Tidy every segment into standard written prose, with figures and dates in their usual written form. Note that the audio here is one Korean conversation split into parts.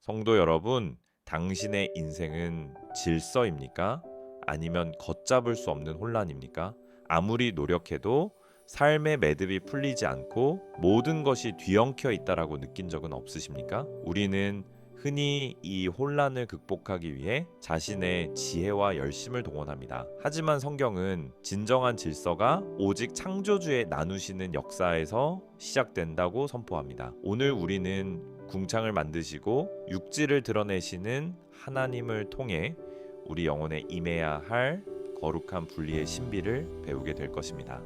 성도 여러분, 당신의 인생은 질서입니까? 아니면 걷잡을 수 없는 혼란입니까? 아무리 노력해도 삶의 매듭이 풀리지 않고 모든 것이 뒤엉켜 있다라고 느낀 적은 없으십니까? 우리는 흔히 이 혼란을 극복하기 위해 자신의 지혜와 열심을 동원합니다. 하지만 성경은 진정한 질서가 오직 창조주의 나누시는 역사에서 시작된다고 선포합니다. 오늘 우리는 궁창을 만드시고 육지를 드러내시는 하나님을 통해 우리 영혼에 임해야 할 거룩한 분리의 신비를 배우게 될 것입니다.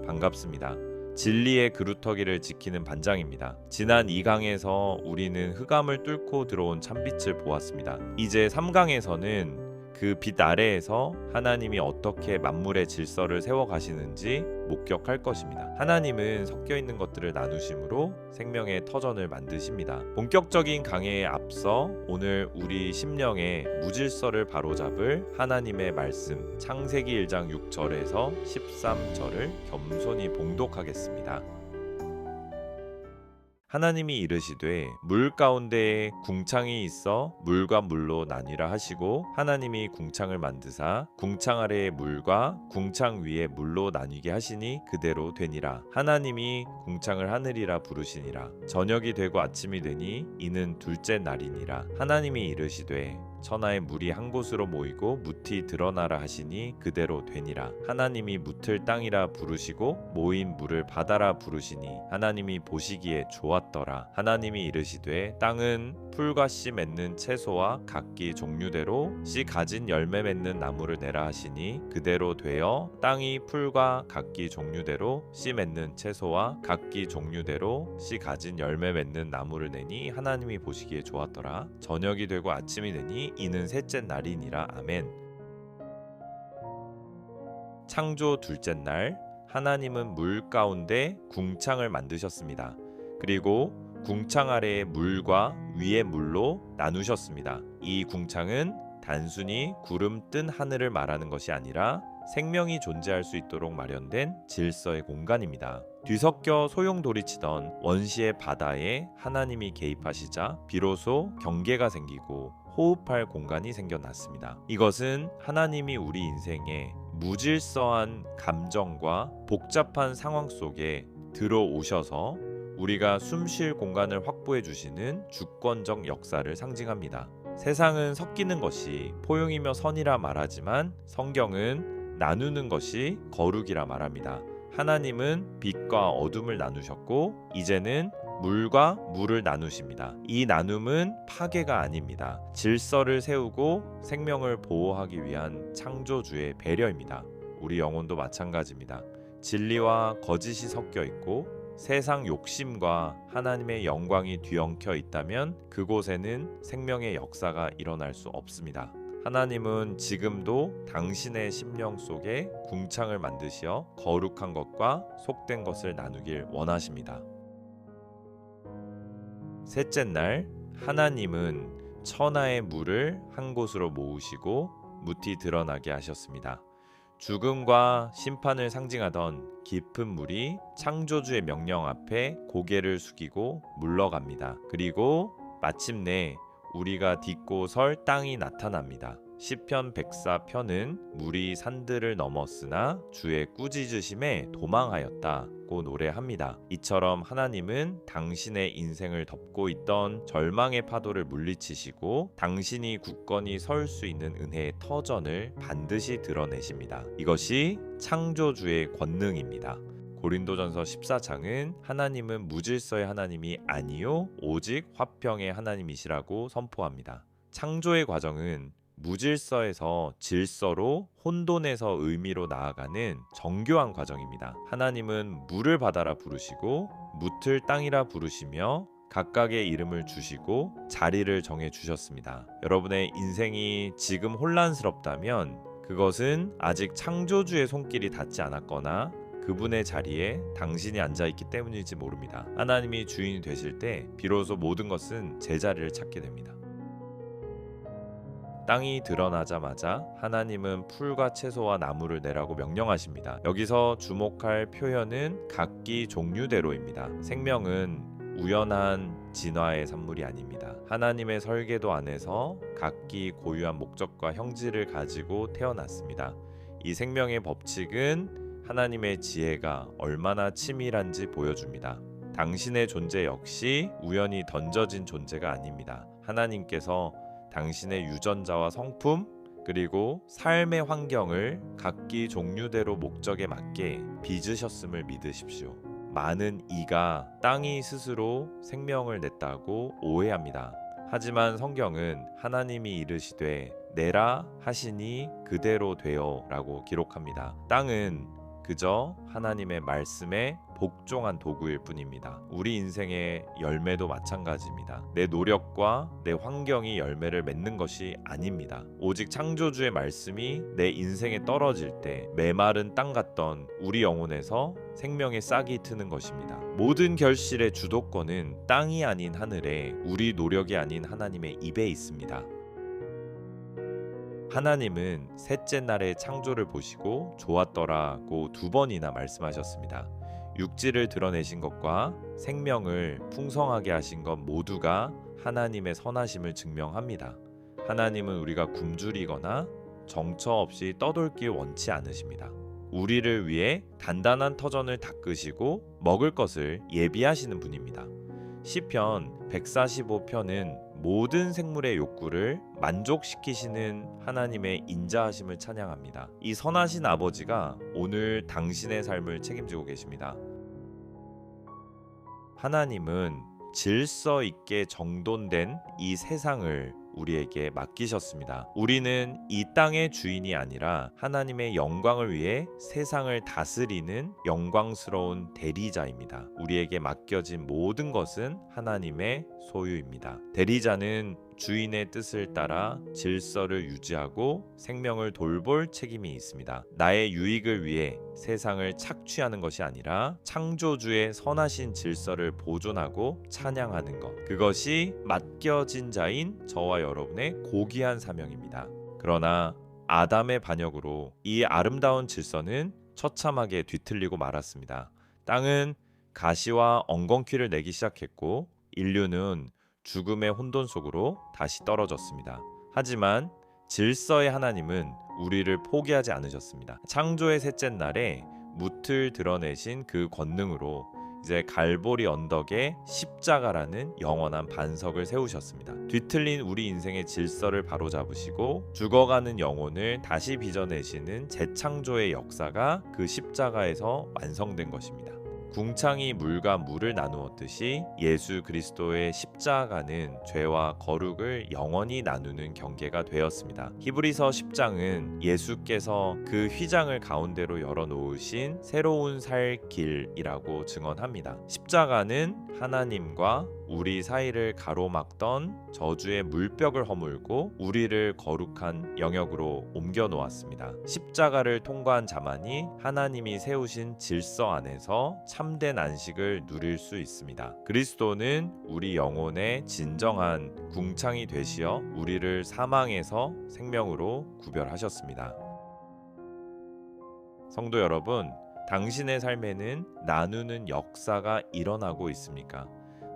반갑습니다. 진리의 그루터기를 지키는 반장입니다. 지난 2강에서 우리는 흑암을 뚫고 들어온 참빛을 보았습니다. 이제 3강에서는 그 빛 아래에서 하나님이 어떻게 만물의 질서를 세워 가시는지 목격할 것입니다. 하나님은 섞여 있는 것들을 나누심으로 생명의 터전을 만드십니다. 본격적인 강해에 앞서 오늘 우리 심령의 무질서를 바로잡을 하나님의 말씀 창세기 1장 6절에서 13절을 겸손히 봉독하겠습니다. 하나님이 이르시되 물 가운데에 궁창이 있어 물과 물로 나뉘라 하시고 하나님이 궁창을 만드사 궁창 아래의 물과 궁창 위에 물로 나뉘게 하시니 그대로 되니라. 하나님이 궁창을 하늘이라 부르시니라. 저녁이 되고 아침이 되니 이는 둘째 날이니라. 하나님이 이르시되 천하의 물이 한 곳으로 모이고 묻이 드러나라 하시니 그대로 되니라. 하나님이 묻을 땅이라 부르시고 모인 물을 바다라 부르시니 하나님이 보시기에 좋았더라. 하나님이 이르시되 땅은 풀과 씨 맺는 채소와 각기 종류대로 씨 가진 열매 맺는 나무를 내라 하시니 그대로 되어 땅이 풀과 각기 종류대로 씨 맺는 채소와 각기 종류대로 씨 가진 열매 맺는 나무를 내니 하나님이 보시기에 좋았더라. 저녁이 되고 아침이 되니 이는 셋째 날이니라. 아멘. 창조 둘째 날 하나님은 물 가운데 궁창을 만드셨습니다. 그리고 궁창 아래의 물과 위의 물로 나누셨습니다. 이 궁창은 단순히 구름 뜬 하늘을 말하는 것이 아니라 생명이 존재할 수 있도록 마련된 질서의 공간입니다. 뒤섞여 소용돌이치던 원시의 바다에 하나님이 개입하시자 비로소 경계가 생기고 호흡할 공간이 생겨났습니다. 이것은 하나님이 우리 인생에 무질서한 감정과 복잡한 상황 속에 들어오셔서 우리가 숨 쉴 공간을 확보해 주시는 주권적 역사를 상징합니다. 세상은 섞이는 것이 포용이며 선이라 말하지만 성경은 나누는 것이 거룩이라 말합니다. 하나님은 빛과 어둠을 나누셨고 이제는 물과 물을 나누십니다. 이 나눔은 파괴가 아닙니다. 질서를 세우고 생명을 보호하기 위한 창조주의 배려입니다. 우리 영혼도 마찬가지입니다. 진리와 거짓이 섞여 있고 세상 욕심과 하나님의 영광이 뒤엉켜 있다면 그곳에는 생명의 역사가 일어날 수 없습니다. 하나님은 지금도 당신의 심령 속에 궁창을 만드시어 거룩한 것과 속된 것을 나누길 원하십니다. 셋째 날 하나님은 천하의 물을 한 곳으로 모으시고 묻이 드러나게 하셨습니다. 죽음과 심판을 상징하던 깊은 물이 창조주의 명령 앞에 고개를 숙이고 물러갑니다. 그리고 마침내 우리가 딛고 설 땅이 나타납니다. 시편 104편은 물이 산들을 넘었으나 주의 꾸짖으심에 도망하였다고 노래합니다. 이처럼 하나님은 당신의 인생을 덮고 있던 절망의 파도를 물리치시고 당신이 굳건히 설 수 있는 은혜의 터전을 반드시 드러내십니다. 이것이 창조주의 권능입니다. 고린도전서 14장은 하나님은 무질서의 하나님이 아니요 오직 화평의 하나님이시라고 선포합니다. 창조의 과정은 무질서에서 질서로 혼돈에서 의미로 나아가는 정교한 과정입니다. 하나님은 물을 바다라 부르시고 묻을 땅이라 부르시며 각각의 이름을 주시고 자리를 정해 주셨습니다. 여러분의 인생이 지금 혼란스럽다면 그것은 아직 창조주의 손길이 닿지 않았거나 그분의 자리에 당신이 앉아있기 때문일지 모릅니다. 하나님이 주인이 되실 때 비로소 모든 것은 제자리를 찾게 됩니다. 땅이 드러나자마자 하나님은 풀과 채소와 나무를 내라고 명령하십니다. 여기서 주목할 표현은 각기 종류대로입니다. 생명은 우연한 진화의 산물이 아닙니다. 하나님의 설계도 안에서 각기 고유한 목적과 형질을 가지고 태어났습니다. 이 생명의 법칙은 하나님의 지혜가 얼마나 치밀한지 보여줍니다. 당신의 존재 역시 우연히 던져진 존재가 아닙니다. 하나님께서 당신의 유전자와 성품 그리고 삶의 환경을 각기 종류대로 목적에 맞게 빚으셨음을 믿으십시오. 많은 이가 땅이 스스로 생명을 냈다고 오해합니다. 하지만 성경은 하나님이 이르시되 내라 하시니 그대로 되어 라고 기록합니다. 땅은 그저 하나님의 말씀에 복종한 도구일 뿐입니다. 우리 인생의 열매도 마찬가지입니다. 내 노력과 내 환경이 열매를 맺는 것이 아닙니다. 오직 창조주의 말씀이 내 인생에 떨어질 때 메마른 땅 같던 우리 영혼에서 생명의 싹이 트는 것입니다. 모든 결실의 주도권은 땅이 아닌 하늘에 우리 노력이 아닌 하나님의 입에 있습니다. 하나님은 셋째 날의 창조를 보시고 좋았더라고 2번이나 말씀하셨습니다. 육지를 드러내신 것과 생명을 풍성하게 하신 것 모두가 하나님의 선하심을 증명합니다. 하나님은 우리가 굶주리거나 정처 없이 떠돌길 원치 않으십니다. 우리를 위해 단단한 터전을 닦으시고 먹을 것을 예비하시는 분입니다. 시편 145편은 모든 생물의 욕구를 만족시키시는 하나님의 인자하심을 찬양합니다. 이 선하신 아버지가 오늘 당신의 삶을 책임지고 계십니다. 하나님은 질서 있게 정돈된 이 세상을 우리에게 맡기셨습니다. 우리는 이 땅의 주인이 아니라 하나님의 영광을 위해 세상을 다스리는 영광스러운 대리자입니다. 우리에게 맡겨진 모든 것은 하나님의 소유입니다. 대리자는 주인의 뜻을 따라 질서를 유지하고 생명을 돌볼 책임이 있습니다. 나의 유익을 위해 세상을 착취하는 것이 아니라 창조주의 선하신 질서를 보존하고 찬양하는 것, 그것이 맡겨진 자인 저와 여러분의 고귀한 사명입니다. 그러나 아담의 반역으로 이 아름다운 질서는 처참하게 뒤틀리고 말았습니다. 땅은 가시와 엉겅퀴를 내기 시작했고 인류는 죽음의 혼돈 속으로 다시 떨어졌습니다. 하지만 질서의 하나님은 우리를 포기하지 않으셨습니다. 창조의 셋째 날에 무틀 드러내신 그 권능으로 이제 갈보리 언덕에 십자가라는 영원한 반석을 세우셨습니다. 뒤틀린 우리 인생의 질서를 바로잡으시고 죽어가는 영혼을 다시 빚어내시는 재창조의 역사가 그 십자가에서 완성된 것입니다. 궁창이 물과 물을 나누었듯이 예수 그리스도의 십자가는 죄와 거룩을 영원히 나누는 경계가 되었습니다. 히브리서 10장은 예수께서 그 휘장을 가운데로 열어놓으신 새로운 살 길이라고 증언합니다. 십자가는 하나님과 우리 사이를 가로막던 저주의 물벽을 허물고 우리를 거룩한 영역으로 옮겨 놓았습니다. 십자가를 통과한 자만이 하나님이 세우신 질서 안에서 참된 안식을 누릴 수 있습니다. 그리스도는 우리 영혼의 진정한 궁창이 되시어 우리를 사망에서 생명으로 구별하셨습니다. 성도 여러분, 당신의 삶에는 나누는 역사가 일어나고 있습니까?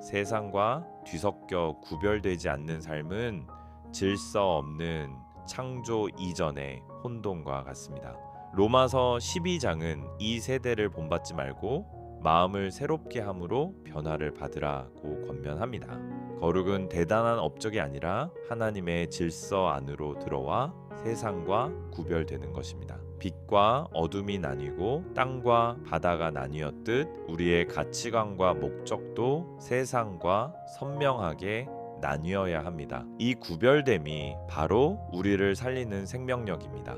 세상과 뒤섞여 구별되지 않는 삶은 질서 없는 창조 이전의 혼돈과 같습니다. 로마서 12장은 이 세대를 본받지 말고 마음을 새롭게 함으로 변화를 받으라고 권면합니다. 거룩은 대단한 업적이 아니라 하나님의 질서 안으로 들어와 세상과 구별되는 것입니다. 빛과 어둠이 나뉘고 땅과 바다가 나뉘었듯 우리의 가치관과 목적도 세상과 선명하게 나뉘어야 합니다. 이 구별됨이 바로 우리를 살리는 생명력입니다.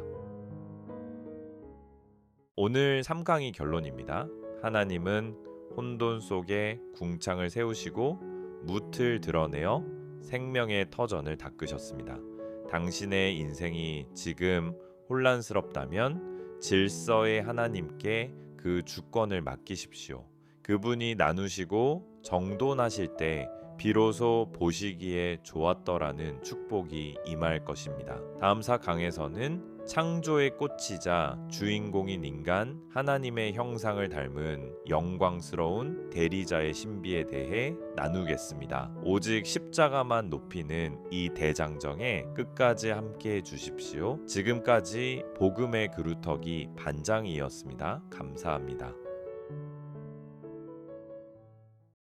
오늘 3강의 결론입니다. 하나님은 혼돈 속에 궁창을 세우시고 무틀 드러내어 생명의 터전을 닦으셨습니다. 당신의 인생이 지금 혼란스럽다면 질서의 하나님께 그 주권을 맡기십시오. 그분이 나누시고 정돈하실 때 비로소 보시기에 좋았더라는 축복이 임할 것입니다. 다음 4강에서는 창조의 꽃이자 주인공인 인간 하나님의 형상을 닮은 영광스러운 대리자의 신비에 대해 나누겠습니다. 오직 십자가만 높이는 이 대장정에 끝까지 함께 해주십시오. 지금까지 복음의 그루터기 반장이었습니다. 감사합니다.